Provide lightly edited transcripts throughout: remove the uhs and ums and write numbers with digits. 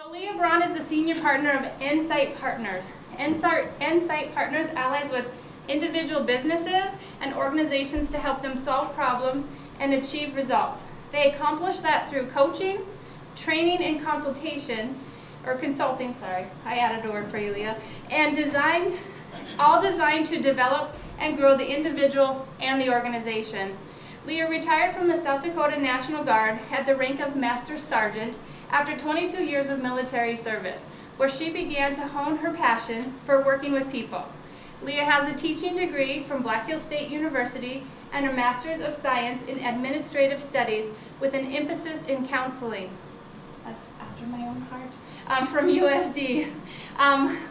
So Leah Braun is the senior partner of Nsight Partners. Nsight Partners allies with individual businesses and organizations to help them solve problems and achieve results. They accomplish that through coaching, training, and consulting, I added a word for you, Leah, and all designed to develop and grow the individual and the organization. Leah retired from the South Dakota National Guard at the rank of Master Sergeant after 22 years of military service, where she began to hone her passion for working with people. Leah has a teaching degree from Black Hills State University and a Master's of Science in Administrative Studies with an emphasis in counseling. That's after my own heart, from USD.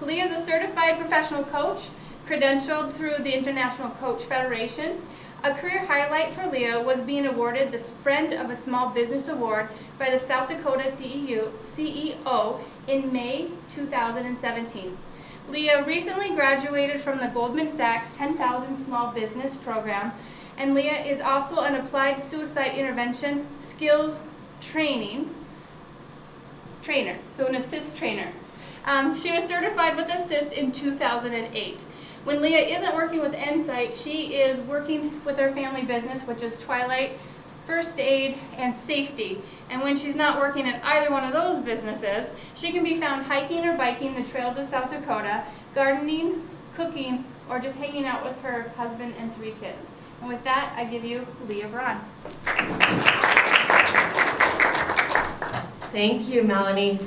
Leah is a certified professional coach, credentialed through the International Coach Federation. A career highlight for Leah was being awarded the Friend of a Small Business Award by the South Dakota CEO in May 2017. Leah recently graduated from the Goldman Sachs 10,000 Small Business Program, and Leah is also an applied suicide intervention skills trainer, so an assist trainer. She was certified with assist in 2008. When Leah isn't working with Nsight, she is working with her family business, which is Twilight, First Aid, and Safety. And when she's not working in either one of those businesses, she can be found hiking or biking the trails of South Dakota, gardening, cooking, or just hanging out with her husband and 3 kids. And with that, I give you Leah Braun. Thank you, Melanie.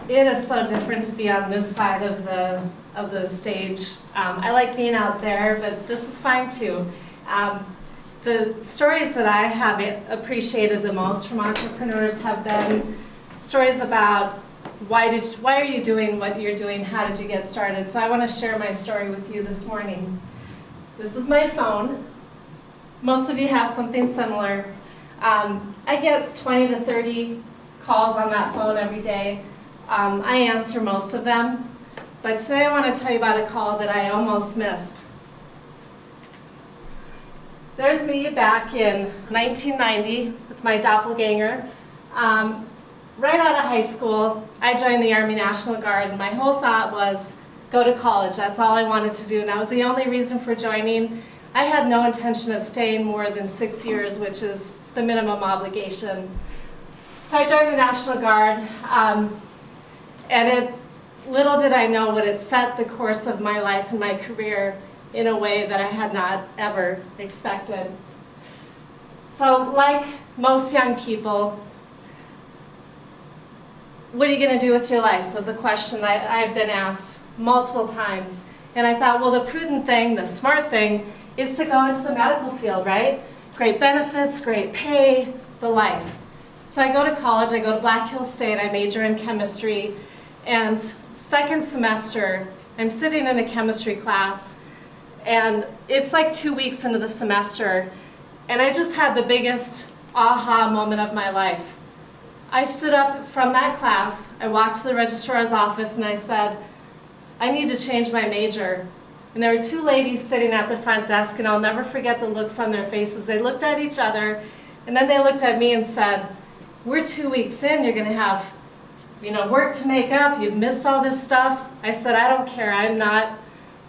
It is so different to be on this side of the stage. I like being out there, but this is fine too. The stories that I have appreciated the most from entrepreneurs have been stories about why are you doing what you're doing, how did you get started? So I want to share my story with you this morning. This is my phone. Most of you have something similar. I get 20 to 30 calls on that phone every day. I answer most of them, but today I want to tell you about a call that I almost missed. There's me back in 1990 with my doppelganger. Right out of high school, I joined the Army National Guard, and my whole thought was go to college. That's all I wanted to do, and that was the only reason for joining. I had no intention of staying more than 6 years, which is the minimum obligation. So I joined the National Guard, and little did I know, but it set the course of my life and my career in a way that I had not ever expected. So like most young people, what are you going to do with your life was a question that I had been asked multiple times. And I thought, well, the prudent thing, the smart thing, is to go into the medical field, right? Great benefits, great pay, the life. So I go to college, I go to Black Hills State, I major in chemistry, and second semester, I'm sitting in a chemistry class, and it's like 2 weeks into the semester, and I just had the biggest aha moment of my life. I stood up from that class, I walked to the registrar's office, and I said, I need to change my major. And there were 2 ladies sitting at the front desk, and I'll never forget the looks on their faces. They looked at each other, and then they looked at me and said, we're 2 weeks in, you're going to have work to make up, you've missed all this stuff. I said, I don't care,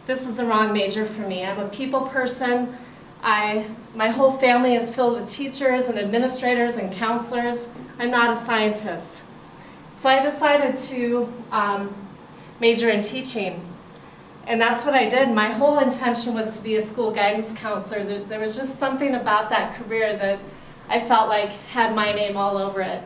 this is the wrong major for me. I'm a people person. My whole family is filled with teachers and administrators and counselors. I'm not a scientist. So I decided to major in teaching. And that's what I did. My whole intention was to be a school guidance counselor. There was just something about that career that I felt like had my name all over it.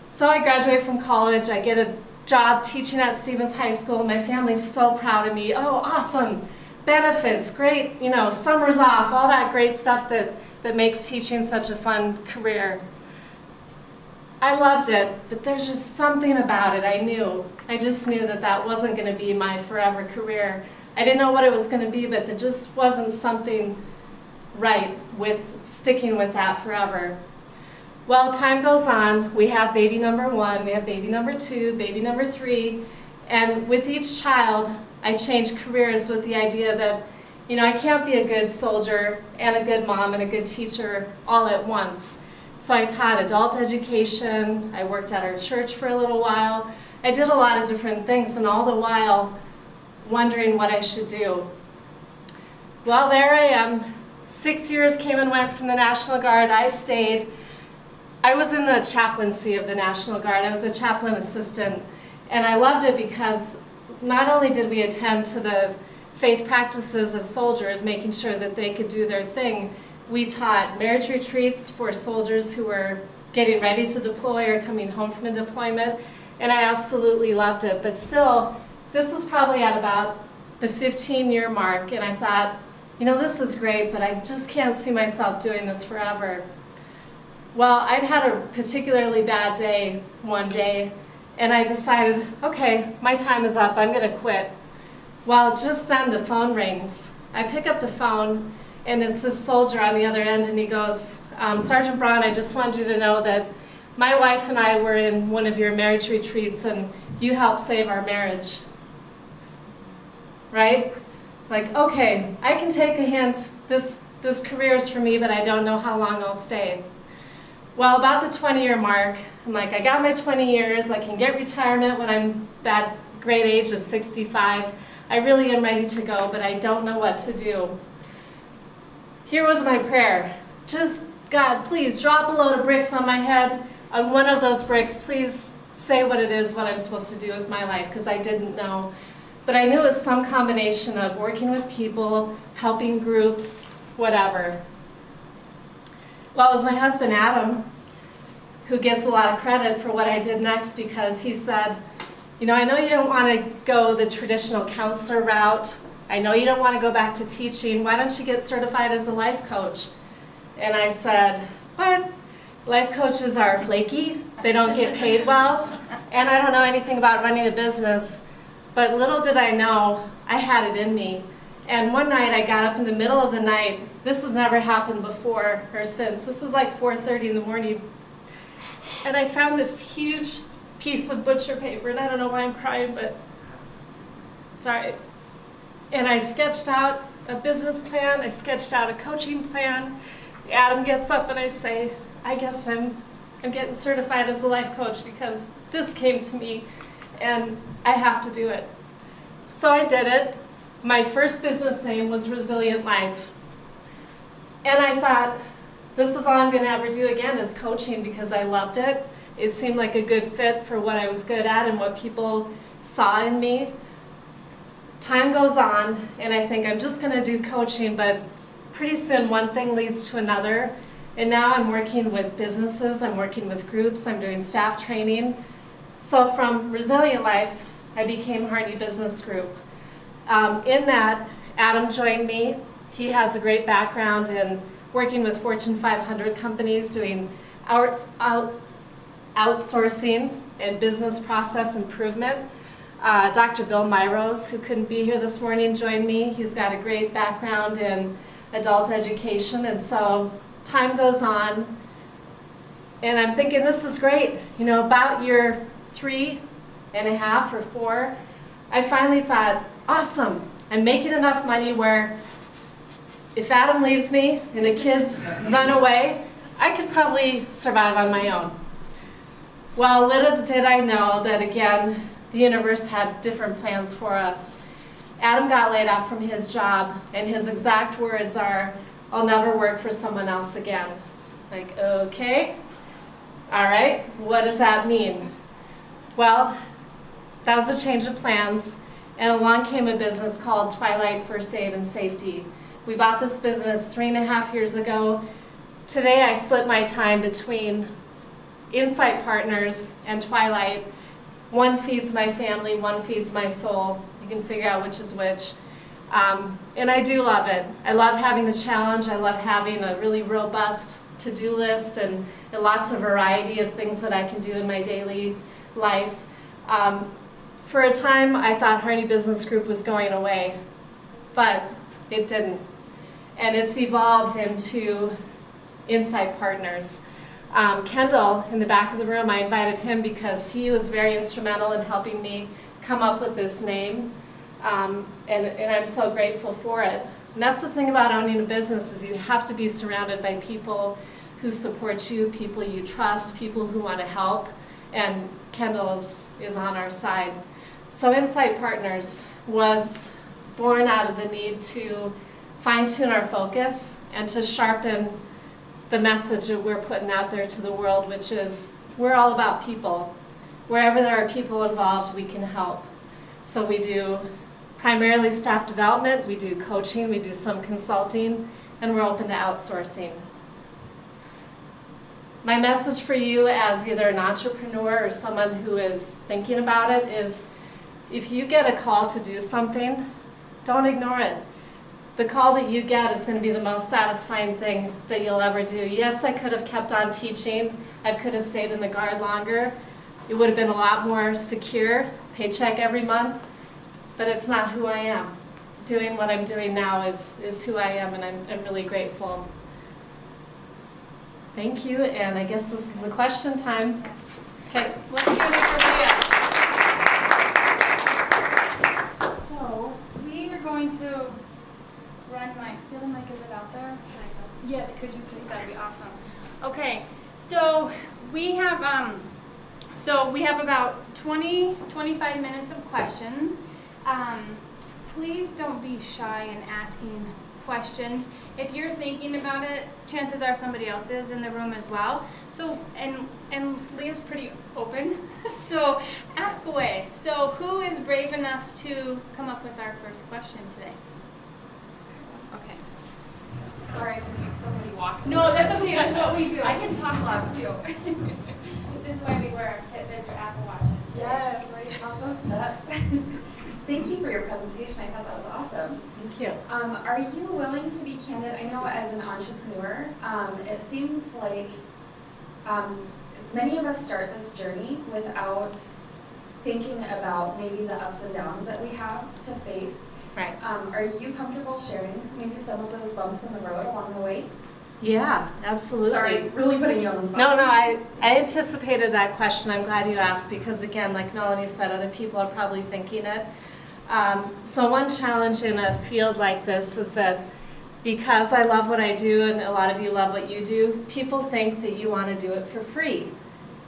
So I graduate from college, I get a job teaching at Stevens High School. My family's so proud of me. Oh, awesome, benefits, great, summers off, all that great stuff that makes teaching such a fun career. I loved it, but there's just something about it I just knew that wasn't going to be my forever career. I didn't know what it was going to be, but there just wasn't something right with sticking with that forever. Well, time goes on. We have baby number 1, we have baby number 2, baby number 3, and with each child, I changed careers with the idea that, I can't be a good soldier and a good mom and a good teacher all at once. So I taught adult education, I worked at our church for a little while, I did a lot of different things, and all the while wondering what I should do. Well, there I am. 6 years came and went from the National Guard. I stayed. I was in the chaplaincy of the National Guard. I was a chaplain assistant, and I loved it because not only did we attend to the faith practices of soldiers, making sure that they could do their thing, we taught marriage retreats for soldiers who were getting ready to deploy or coming home from a deployment, and I absolutely loved it. But still, this was probably at about the 15-year mark, and I thought, this is great, but I just can't see myself doing this forever. Well, I'd had a particularly bad day one day, and I decided, okay, my time is up, I'm gonna quit. Well, just then the phone rings. I pick up the phone, and it's this soldier on the other end, and he goes, Sergeant Braun, I just wanted you to know that my wife and I were in one of your marriage retreats, and you helped save our marriage. Right? Like, okay, I can take a hint. This career is for me, but I don't know how long I'll stay. Well, about the 20-year mark, I'm like, I got my 20 years. I can get retirement when I'm that great age of 65. I really am ready to go, but I don't know what to do. Here was my prayer. Just, God, please drop a load of bricks on my head. On one of those bricks, please say what it is, what I'm supposed to do with my life, because I didn't know. But I knew it was some combination of working with people, helping groups, whatever. Well, it was my husband, Adam, who gets a lot of credit for what I did next, because he said, I know you don't want to go the traditional counselor route. I know you don't want to go back to teaching. Why don't you get certified as a life coach? And I said, what? Life coaches are flaky. They don't get paid well. And I don't know anything about running a business. But little did I know, I had it in me. And one night I got up in the middle of the night. This has never happened before or since. This was like 4:30 in the morning. And I found this huge piece of butcher paper, and I don't know why I'm crying, but it's all right. And I sketched out a business plan. I sketched out a coaching plan. Adam gets up and I say, I guess I'm getting certified as a life coach because this came to me and I have to do it. So I did it. My first business name was Resilient Life. And I thought, this is all I'm going to ever do again is coaching because I loved it. It seemed like a good fit for what I was good at and what people saw in me. Time goes on, and I think I'm just going to do coaching, but pretty soon one thing leads to another. And now I'm working with businesses, I'm working with groups, I'm doing staff training. So from Resilient Life, I became Harney Business Group. In that, Adam joined me. He has a great background in working with Fortune 500 companies, doing outsourcing and business process improvement. Dr. Bill Myros, who couldn't be here this morning, joined me. He's got a great background in adult education, and so time goes on, and I'm thinking, this is great. About year 3.5 or 4, I finally thought, awesome, I'm making enough money where if Adam leaves me and the kids run away, I could probably survive on my own. Well, little did I know that, again, the universe had different plans for us. Adam got laid off from his job, and his exact words are, I'll never work for someone else again. Like, okay, all right, what does that mean? Well, that was a change of plans, and along came a business called Twilight First Aid and Safety. We bought this business 3.5 years ago. Today I split my time between Nsight Partners and Twilight. One feeds my family, one feeds my soul. You can figure out which is which. And I do love it. I love having the challenge. I love having a really robust to-do list and lots of variety of things that I can do in my daily life. For a time, I thought Harney Business Group was going away, but it didn't. And it's evolved into Nsight Partners. Kendall, in the back of the room, I invited him because he was very instrumental in helping me come up with this name, and I'm so grateful for it. And that's the thing about owning a business, is you have to be surrounded by people who support you, people you trust, people who want to help. and Kendall is on our side. So Nsight Partners was born out of the need to fine-tune our focus and to sharpen the message that we're putting out there to the world, which is we're all about people. Wherever there are people involved, we can help. So we do primarily staff development, we do coaching, we do some consulting, and we're open to outsourcing. My message for you as either an entrepreneur or someone who is thinking about it is, if you get a call to do something, don't ignore it. The call that you get is going to be the most satisfying thing that you'll ever do. Yes, I could have kept on teaching. I could have stayed in the Guard longer. It would have been a lot more secure, paycheck every month, but it's not who I am. Doing what I'm doing now is who I am, and I'm really grateful. Thank you, and I guess this is a question time. Okay, let's do this for Leah. So, we are going to run mics. The other mic, is it out there? Yes, could you please? That'd be awesome. Okay, so we have about 25 minutes of questions. Please don't be shy in asking questions. If you're thinking about it, chances are somebody else is in the room as well. So, and Leah's pretty open, so ask away. So who is brave enough to come up with our first question today? Okay. Sorry, I can make somebody walk. No, that's okay, that's what we do. I can talk loud too. This is why we wear our Fitbits or Apple Watches today. Yes, right, count those steps. Thank you for your presentation. I thought that was awesome. Thank you. Are you willing to be candid? I know as an entrepreneur, it seems like many of us start this journey without thinking about maybe the ups and downs that we have to face. Right. Are you comfortable sharing maybe some of those bumps in the road along the way? Yeah, absolutely. Sorry, really putting you on the spot. No, I anticipated that question. I'm glad you asked because, again, like Melanie said, other people are probably thinking it. So one challenge in a field like this is that because I love what I do and a lot of you love what you do, people think that you want to do it for free.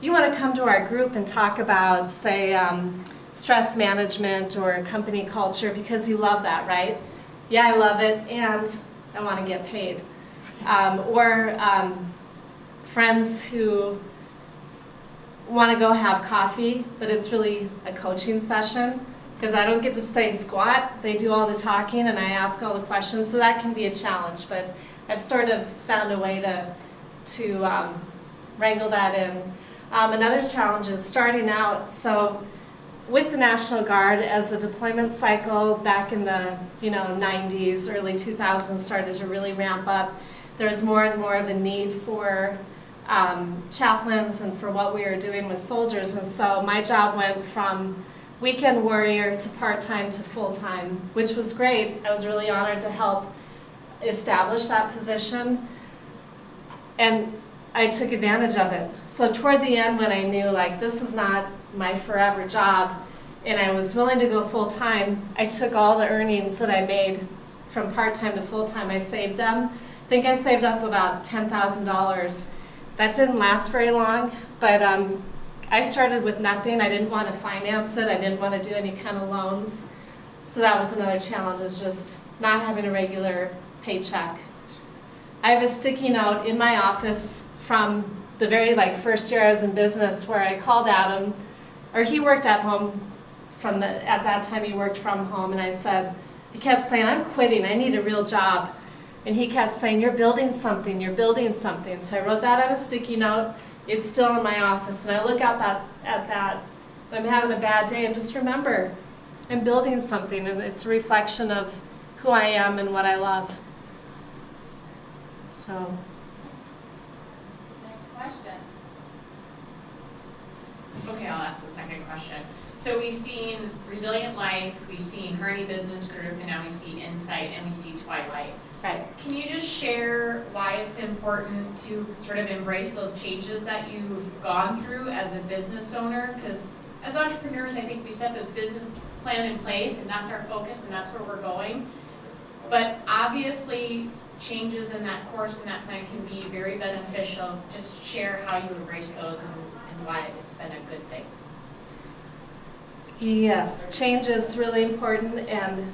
You want to come to our group and talk about, say, stress management or company culture because you love that, right? Yeah, I love it and I want to get paid. Or friends who want to go have coffee, but it's really a coaching session because I don't get to say squat. They do all the talking and I ask all the questions, so that can be a challenge. But I've sort of found a way to wrangle that in. Another challenge is starting out. So with the National Guard, as the deployment cycle back in the 90s, early 2000s started to really ramp up, there's more and more of a need for chaplains and for what we were doing with soldiers. And so my job went from weekend warrior to part-time to full-time, which was great. I was really honored to help establish that position. And I took advantage of it. So toward the end, when I knew like this is not my forever job and I was willing to go full-time, I took all the earnings that I made from part-time to full-time, I saved them. I think I saved up about $10,000. That didn't last very long, but I started with nothing. I didn't want to finance it. I didn't want to do any kind of loans. So that was another challenge, is just not having a regular paycheck. I have a sticky note in my office from the very first year I was in business where I called Adam, or he worked at home at that time he worked from home, and he kept saying, I'm quitting, I need a real job. And he kept saying, you're building something, you're building something. So I wrote that on a sticky note. It's still in my office, and I look up at that. I'm having a bad day, and just remember, I'm building something, and it's a reflection of who I am and what I love. So. Next question. Okay, I'll ask the second question. So we've seen Resilient Life, we've seen Harney Business Group, and now we see Nsight, and we see Twilight. Right. Can you just share why it's important to sort of embrace those changes that you've gone through as a business owner? Because as entrepreneurs, I think we set this business plan in place, and that's our focus, and that's where we're going. But obviously, changes in that course and that plan can be very beneficial. Just share how you embrace those and why it's been a good thing. Yes, change is really important, and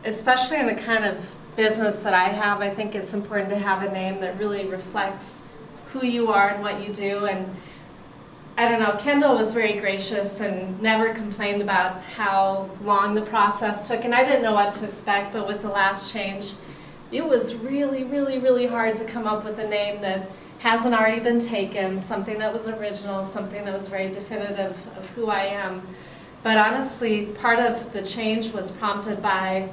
especially in the kind of business that I have, I think it's important to have a name that really reflects who you are and what you do. And I don't know, Kendall was very gracious and never complained about how long the process took, and I didn't know what to expect, but with the last change, it was really, really, really hard to come up with a name that hasn't already been taken, something that was original, something that was very definitive of who I am. But honestly, part of the change was prompted by,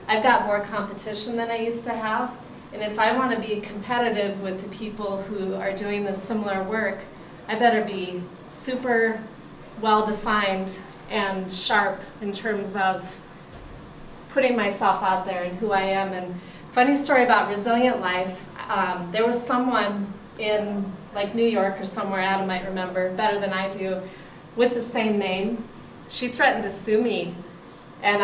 I've got more competition than I used to have, and if I want to be competitive with the people who are doing this similar work, I better be super well-defined and sharp in terms of putting myself out there and who I am. And funny story about Resilient Life, there was someone in like New York or somewhere, Adam might remember better than I do, with the same name. She threatened to sue me. And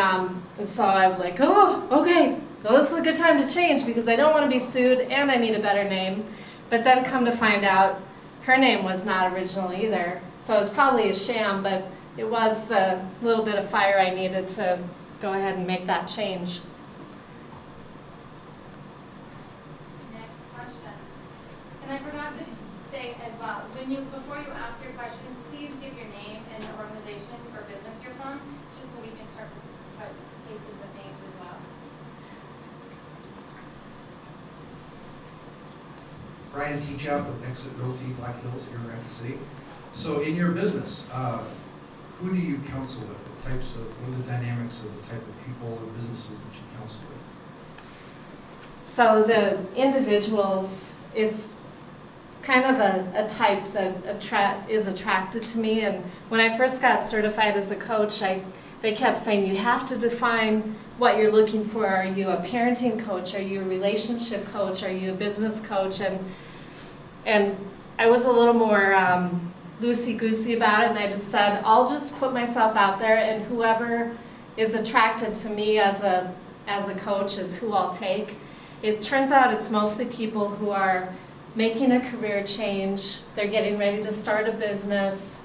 so I'm like, oh, okay, well, this is a good time to change because I don't want to be sued and I need a better name. But then come to find out, her name was not original either. So it's probably a sham, but it was the little bit of fire I needed to go ahead and make that change. Next question. And I forgot to say as well, before you ask your questions, please give your name and the organization or business you're from, just so we can start to put faces with names as well. Brian Teachout with Exit Realty Black Hills here in Rapid City. So in your business, who do you counsel with? What are the dynamics of the type of people or businesses that you counsel with? So the individuals, it's kind of a type that is attracted to me. And when I first got certified as a coach, they kept saying, you have to define what you're looking for. Are you a parenting coach? Are you a relationship coach? Are you a business coach? And I was a little more loosey-goosey about it, and I just said, I'll just put myself out there, and whoever is attracted to me as a coach is who I'll take. It turns out it's mostly people who are making a career change, they're getting ready to start a business,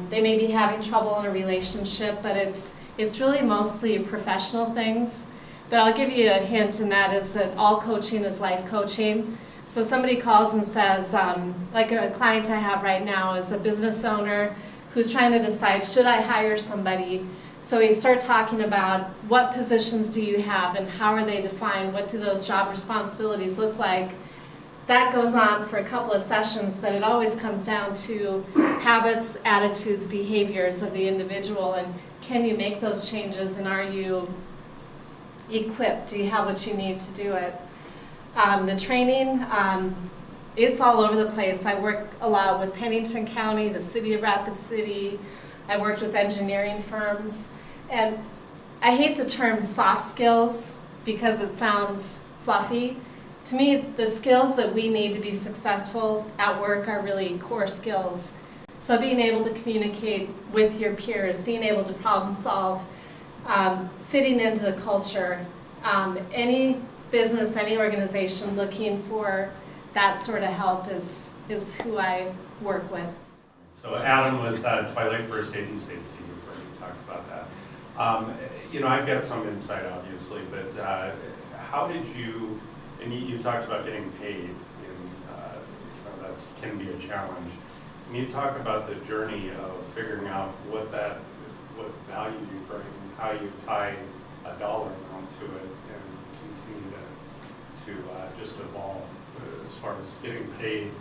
they may be having trouble in a relationship, but it's really mostly professional things. But I'll give you a hint, and that is that all coaching is life coaching. So somebody calls and says, like a client I have right now is a business owner who's trying to decide, should I hire somebody? So we start talking about what positions do you have and how are they defined, what do those job responsibilities look like? That goes on for a couple of sessions, but it always comes down to habits, attitudes, behaviors of the individual, and can you make those changes, and are you equipped? Do you have what you need to do it? The training, it's all over the place. I work a lot with Pennington County, the city of Rapid City. I worked with engineering firms, and I hate the term soft skills because it sounds fluffy. To me, the skills that we need to be successful at work are really core skills. So being able to communicate with your peers, being able to problem solve, fitting into the culture, any business, any organization looking for that sort of help is who I work with. So Adam with Twilight First Aid and Safety, we've already talked about that. I've got some insight obviously, but how did you, and you talked about getting paid, and that can be a challenge. Can you talk about the journey of figuring out what value you bring, how you tie a dollar amount to it, and continue to just evolve as far as getting paid,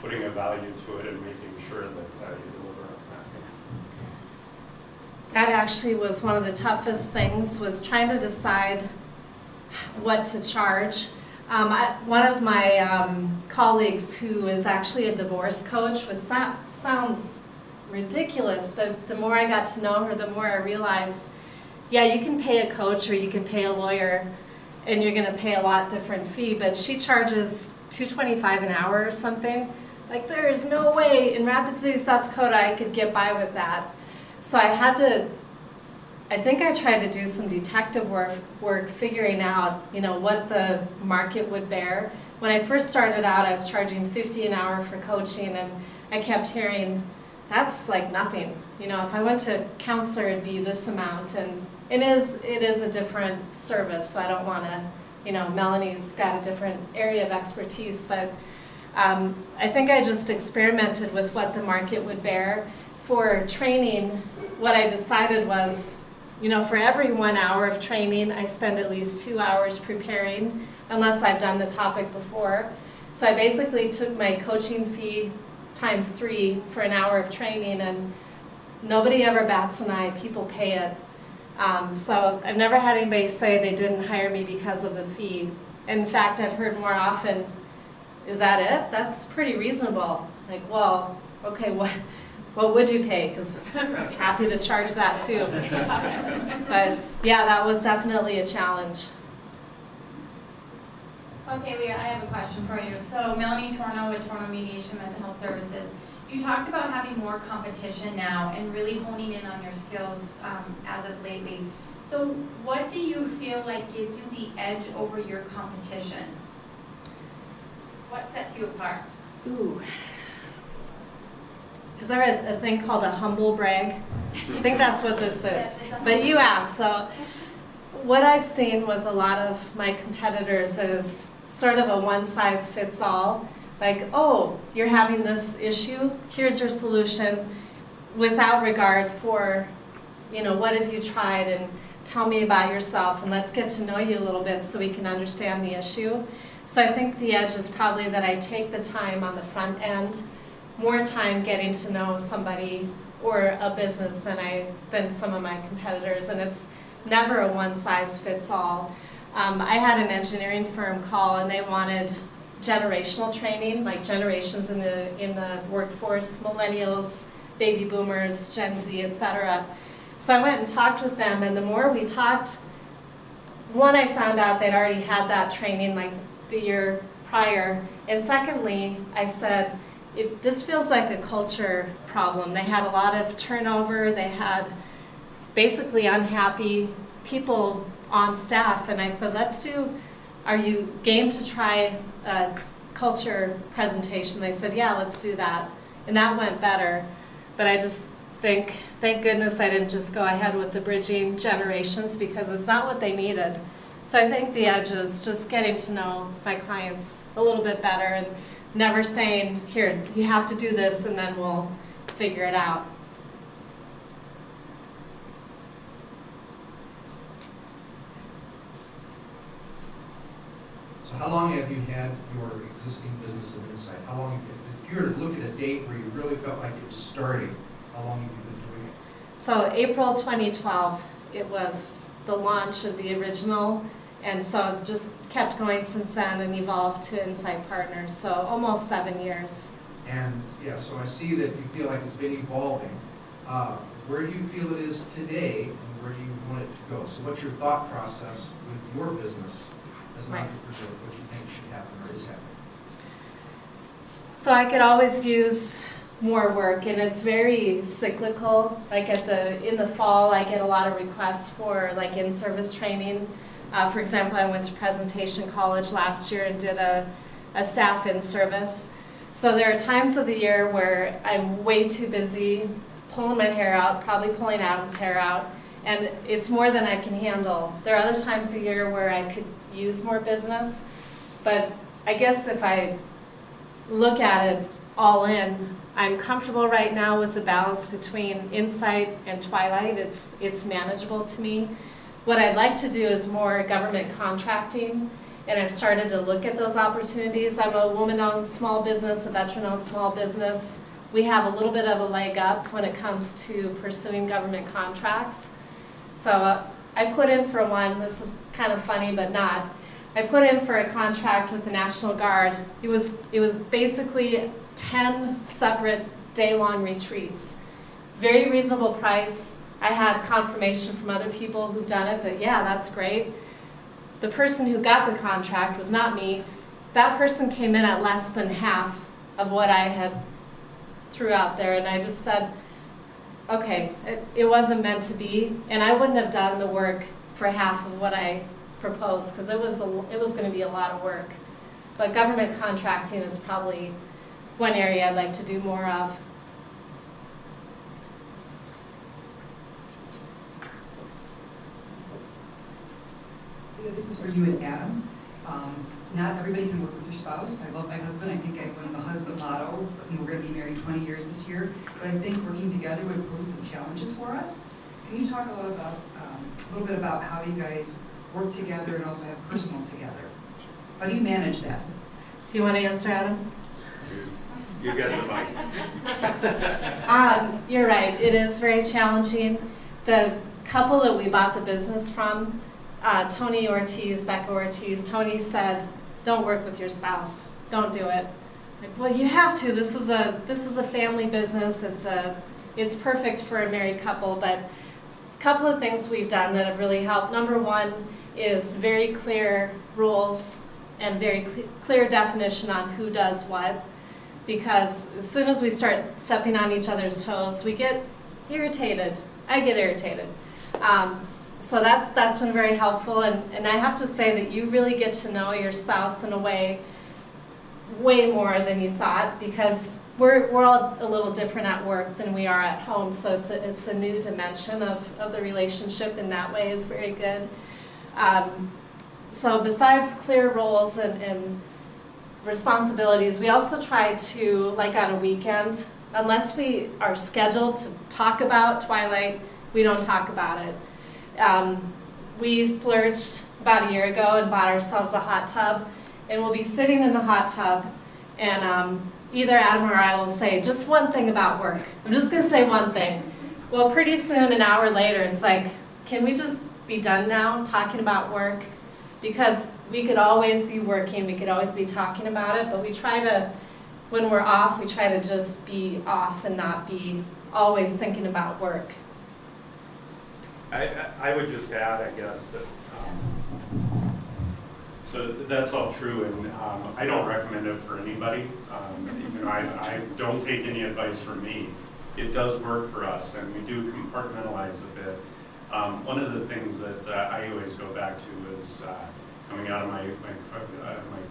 putting a value to it, and making sure that you deliver on that? That actually was one of the toughest things, was trying to decide what to charge. One of my colleagues who is actually a divorce coach, which sounds ridiculous, but the more I got to know her, the more I realized, yeah, you can pay a coach or you can pay a lawyer and you're gonna pay a lot different fee, but she charges $2.25 an hour or something. Like, there is no way in Rapid City, South Dakota I could get by with that. So I think I tried to do some detective work figuring out, what the market would bear. when I first started out, I was charging $50 an hour for coaching, and I kept hearing, that's like nothing. You know, if I went to a counselor, it'd be this amount, and it is a different service, so I don't want to, you know, Melanie's got a different area of expertise, but I think I just experimented with what the market would bear. For training, what I decided was, you know, for every 1 hour of training, I spend at least 2 hours preparing, unless I've done the topic before. So I basically took my coaching fee times 3 for an hour of training, and nobody ever bats an eye, people pay it. So I've never had anybody say they didn't hire me because of the fee. In fact, I've heard more often, is that it? That's pretty reasonable. Like, well, okay, what would you pay? Because happy to charge that too. But yeah, that was definitely a challenge. Okay, Leah, I have a question for you. So Melanie Torno with Torno Mediation Mental Health Services. You talked about having more competition now and really honing in on your skills as of lately. So what do you feel like gives you the edge over your competition? What sets you apart? Ooh. Is there a thing called a humble brag? I think that's what this is. Yes, it's a But you asked, so what I've seen with a lot of my competitors is sort of a one-size-fits-all. Like, oh, you're having this issue, here's your solution, without regard for, you know, what have you tried, and tell me about yourself, and let's get to know you a little bit so we can understand the issue. So I think the edge is probably that I take the time on the front end, more time getting to know somebody or a business than some of my competitors, and it's never a one-size-fits-all. I had an engineering firm call, and they wanted generational training, like generations in the workforce, millennials, baby boomers, Gen Z, etc. So I went and talked with them, and the more we talked, one, I found out they'd already had that training like the year prior, and secondly, I said, this feels like a culture problem. They had a lot of turnover, they had basically unhappy people on staff, and I said, are you game to try a culture presentation? They said, yeah, let's do that. And that went better. But I just think, thank goodness I didn't just go ahead with the bridging generations, because it's not what they needed. So I think the edge is just getting to know my clients a little bit better and never saying, here, you have to do this and then we'll figure it out. So how long have you had your existing business of Nsight? How long, if you were to look at a date where you really felt like it was starting, how long have you been doing it? So April 2012, it was the launch of the original, and so it just kept going since then and evolved to Nsight Partners, so almost 7 years. And yeah, so I see that you feel like it's been evolving. Where do you feel it is today, and where do you want it to go? So what's your thought process with your business as an Right. entrepreneur? What you think should happen or is happening? So I could always use more work, and it's very cyclical. Like in the fall, I get a lot of requests for like in-service training. For example, I went to Presentation College last year and did a staff in-service. So there are times of the year where I'm way too busy pulling my hair out, probably pulling Adam's hair out, and it's more than I can handle. There are other times of the year where I could use more business, but I guess if I look at it all in, I'm comfortable right now with the balance between Nsight and Twilight. It's manageable to me. What I'd like to do is more government contracting, and I've started to look at those opportunities. I'm a woman-owned small business, a veteran-owned small business. We have a little bit of a leg up when it comes to pursuing government contracts. So I put in for one, this is kind of funny but not. I put in for a contract with the National Guard. It was basically 10 separate day-long retreats. Very reasonable price. I had confirmation from other people who've done it that, yeah, that's great. The person who got the contract was not me. That person came in at less than half of what I had threw out there, and I just said, okay, it wasn't meant to be, and I wouldn't have done the work for half of what I proposed, because it was going to be a lot of work. But government contracting is probably one area I'd like to do more of. This is for you and Adam. Not everybody can work with their spouse. I love my husband. I think I won the husband lotto, and we're going to be married 20 years this year. But I think working together would pose some challenges for us. Can you talk a little bit about how you guys work together and also have personal together? How do you manage that? Do you want to answer, Adam? You get the mic. You're right. It is very challenging. The couple that we bought the business from, Tony Ortiz, Becket Ortiz, Tony said, "Don't work with your spouse. Don't do it." Like, well, you have to. This is a family business. It's perfect for a married couple. But a couple of things we've done that have really helped. Number one is very clear rules and very clear definition on who does what. Because as soon as we start stepping on each other's toes, we get irritated. I get irritated. So that's been very helpful, and I have to say that you really get to know your spouse in a way more than you thought, because we're all a little different at work than we are at home, so it's a new dimension of the relationship in that way is very good. So besides clear roles and responsibilities, we also try to, like on a weekend, unless we are scheduled to talk about Twilight, we don't talk about it. We splurged about a year ago and bought ourselves a hot tub, and we'll be sitting in the hot tub, and either Adam or I will say just one thing about work. I'm just going to say one thing. Well, pretty soon, an hour later, it's like, can we just be done now talking about work? Because we could always be working, we could always be talking about it, but we try to, when we're off, we try to just be off and not be always thinking about work. I would just add, I guess, that so that's all true, and I don't recommend it for anybody. I don't take any advice from me. It does work for us, and we do compartmentalize a bit. One of the things that I always go back to is coming out of my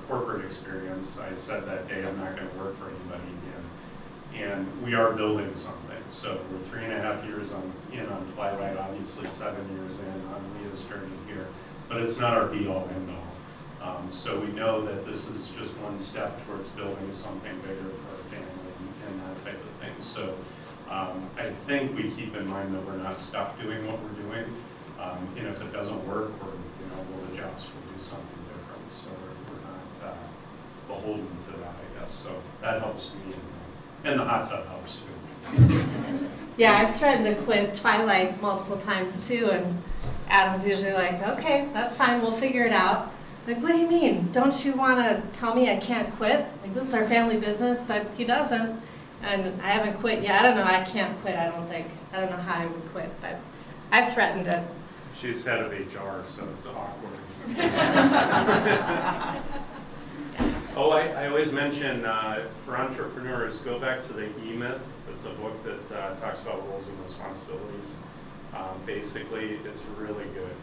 corporate experience. I said that day, I'm not going to work for anybody again, and we are building something. So we're 3.5 years in on Twilight, obviously 7 years in on Leah's journey here, but it's not our be-all, end-all. So we know that this is just one step towards building something bigger for our family and that type of thing. So I think we keep in mind that we're not stuck doing what we're doing, and if it doesn't work, we'll adjust, we'll do something different. So we're not beholden to that, I guess. So that helps me, and the hot tub helps too. Yeah, I've threatened to quit Twilight multiple times too, and Adam's usually like, okay, that's fine, we'll figure it out. Like, what do you mean? Don't you want to tell me I can't quit? Like, this is our family business, but he doesn't. And I haven't quit yet. I don't know, I can't quit, I don't think. I don't know how I would quit, but I've threatened it. She's head of HR, so it's awkward. Oh, I always mention, for entrepreneurs, go back to the E-Myth. It's a book that talks about roles and responsibilities. Basically, it's really good.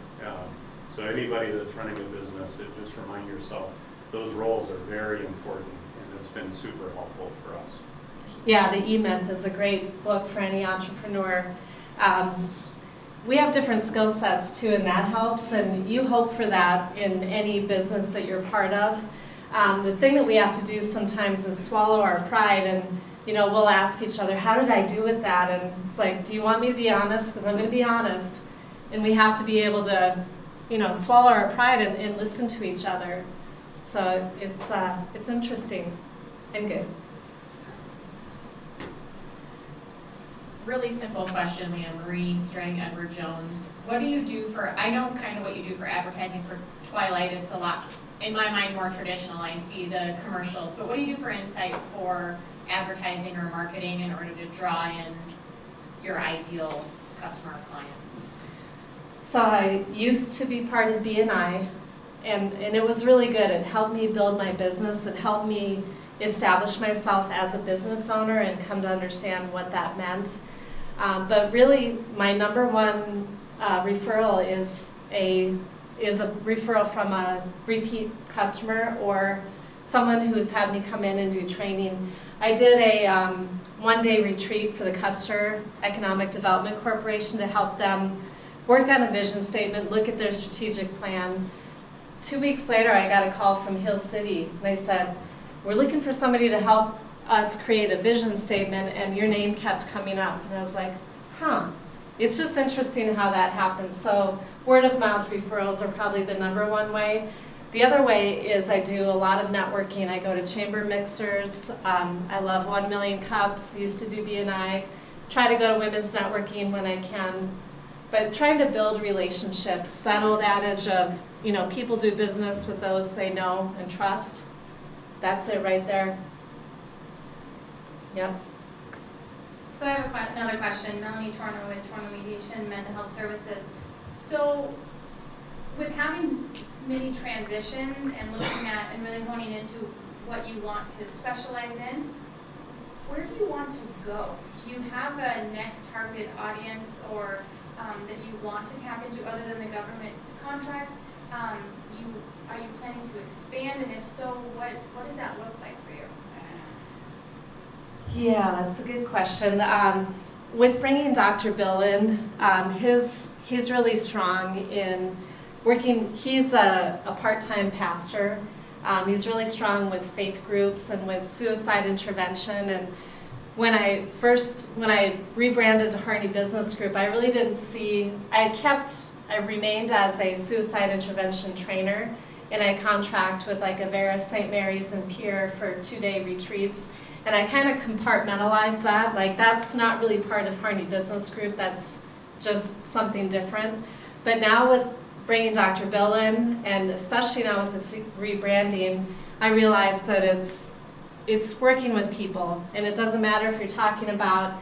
So anybody that's running a business, just remind yourself, those roles are very important, and it's been super helpful for us. Yeah, the E-Myth is a great book for any entrepreneur. We have different skill sets too, and that helps, and you hope for that in any business that you're part of. The thing that we have to do sometimes is swallow our pride, and we'll ask each other, how did I do with that? And it's like, do you want me to be honest? Because I'm going to be honest. And we have to be able to, swallow our pride and listen to each other. So it's interesting and good. Really simple question, Leah Marie String, Edward Jones. What do you do I know kind of what you do for advertising for Twilight. It's a lot, in my mind, more traditional. I see the commercials, but what do you do for Nsight for advertising or marketing in order to draw in your ideal customer or client? So I used to be part of BNI, and it was really good. It helped me build my business. It helped me establish myself as a business owner and come to understand what that meant. But really, my number one referral is a referral from a repeat customer or someone who's had me come in and do training. I did a one-day retreat for the Custer Economic Development Corporation to help them work on a vision statement, look at their strategic plan. 2 weeks later, I got a call from Hill City. They said, we're looking for somebody to help us create a vision statement, and your name kept coming up. And I was like, huh. It's just interesting how that happens. So word of mouth referrals are probably the #1 way. The other way is I do a lot of networking. I go to chamber mixers. I love 1 Million Cups, used to do B&I. Try to go to women's networking when I can. But trying to build relationships, that old adage of, you know, people do business with those they know and trust. That's it right there. Yep. So I have another question. Melanie Torno with Torno Mediation, Mental Health Services. So with having many transitions and looking at and really honing into what you want to specialize in, where do you want to go? Do you have a next targeted audience or that you want to tap into other than the government contracts? Are you planning to expand, and if so, what does that look like for you? Yeah, that's a good question. With bringing Dr. Bill in, he's really strong in working. He's a part-time pastor. He's really strong with faith groups and with suicide intervention. And when I rebranded to Harney Business Group, I really didn't see, I remained as a suicide intervention trainer, and I contract with like Auwerter, St. Mary's, and Pierre for 2-day retreats. And I kind of compartmentalized that, like that's not really part of Harney Business Group, that's just something different. But now with bringing Dr. Bill in, and especially now with the rebranding, I realized that it's working with people. And it doesn't matter if you're talking about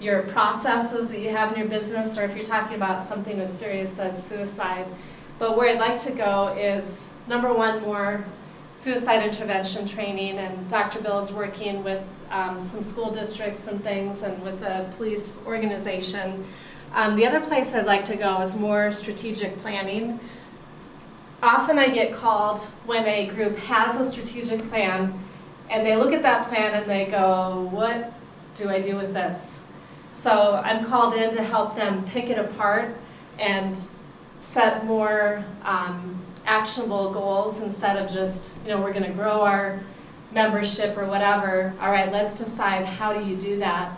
your processes that you have in your business or if you're talking about something as serious as suicide. But where I'd like to go is, #1, more suicide intervention training, and Dr. Bill is working with some school districts and things and with the police organization. The other place I'd like to go is more strategic planning. Often I get called when a group has a strategic plan and they look at that plan and they go, what do I do with this? So I'm called in to help them pick it apart and set more actionable goals instead of just, you know, we're going to grow our membership or whatever. All right, let's decide how do you do that.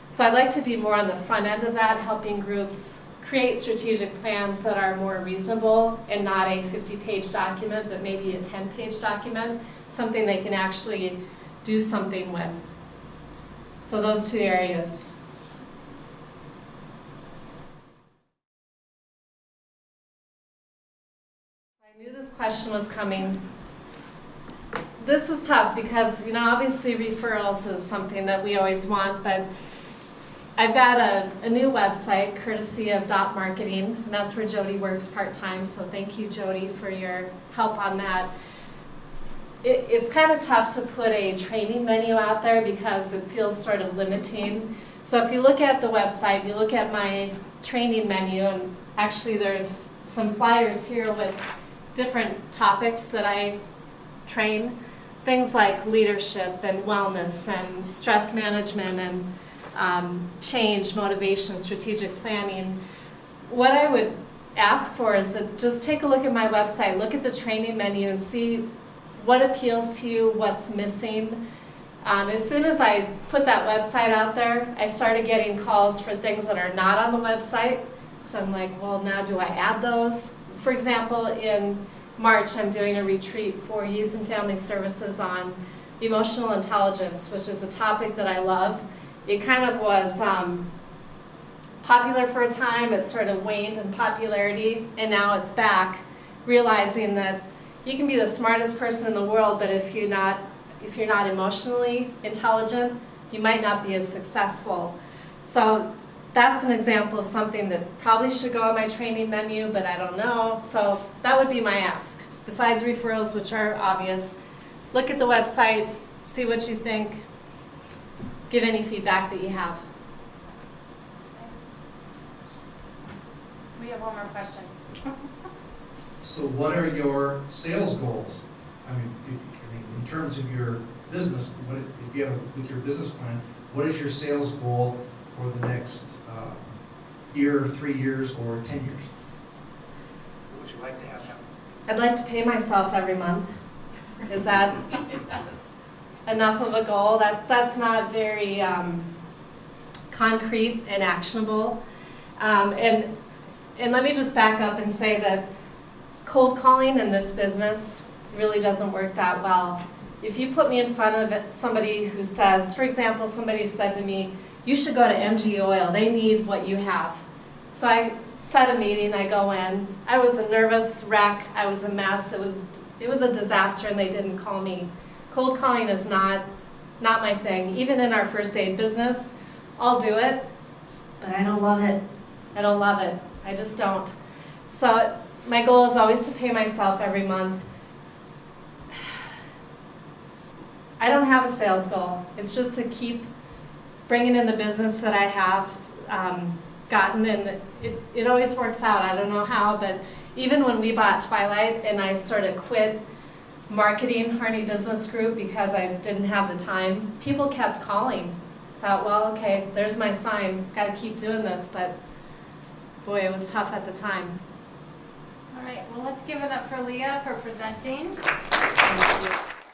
So I'd like to be more on the front end of that, helping groups create strategic plans that are more reasonable and not a 50-page document, but maybe a 10-page document, something they can actually do something with. So those 2 areas. I knew this question was coming. This is tough because, you know, obviously referrals is something that we always want, but I've got a new website courtesy of Dot Marketing, and that's where Jody works part-time, so thank you, Jody, for your help on that. It's kind of tough to put a training menu out there because it feels sort of limiting. So if you look at the website, you look at my training menu, and actually there's some flyers here with different topics that I train, things like leadership and wellness and stress management and change, motivation, strategic planning. What I would ask for is that just take a look at my website, look at the training menu and see what appeals to you, what's missing. As soon as I put that website out there, I started getting calls for things that are not on the website. So I'm like, well, now do I add those? For example, in March, I'm doing a retreat for youth and family services on emotional intelligence, which is a topic that I love. It kind of was popular for a time, it sort of waned in popularity, and now it's back, realizing that you can be the smartest person in the world, but if you're not emotionally intelligent, you might not be as successful. So that's an example of something that probably should go on my training menu, but I don't know. So that would be my ask. Besides referrals, which are obvious, look at the website, see what you think, give any feedback that you have. We have one more question. So what are your sales goals? I mean, I mean, in terms of your business, what, if you have, with your business plan, what is your sales goal for the next year, 3 years, or 10 years? What would you like to have happen? I'd like to pay myself every month. Is that enough of a goal? That's not very concrete and actionable. And let me just back up and say that cold calling in this business really doesn't work that well. If you put me in front of somebody who says, for example, somebody said to me, you should go to MG Oil, they need what you have. So I set a meeting, I go in, I was a nervous wreck, I was a mess, it was a disaster and they didn't call me. Cold calling is not my thing. Even in our first aid business, I'll do it, but I don't love it. I don't love it. I just don't. So my goal is always to pay myself every month. I don't have a sales goal. It's just to keep bringing in the business that I have gotten, and it always works out. I don't know how, but even when we bought Twilight and I sort of quit marketing Harney Business Group because I didn't have the time, people kept calling. Thought, well, okay, there's my sign. Got to keep doing this, but boy, it was tough at the time. All right, well, let's give it up for Leah for presenting. Thank you.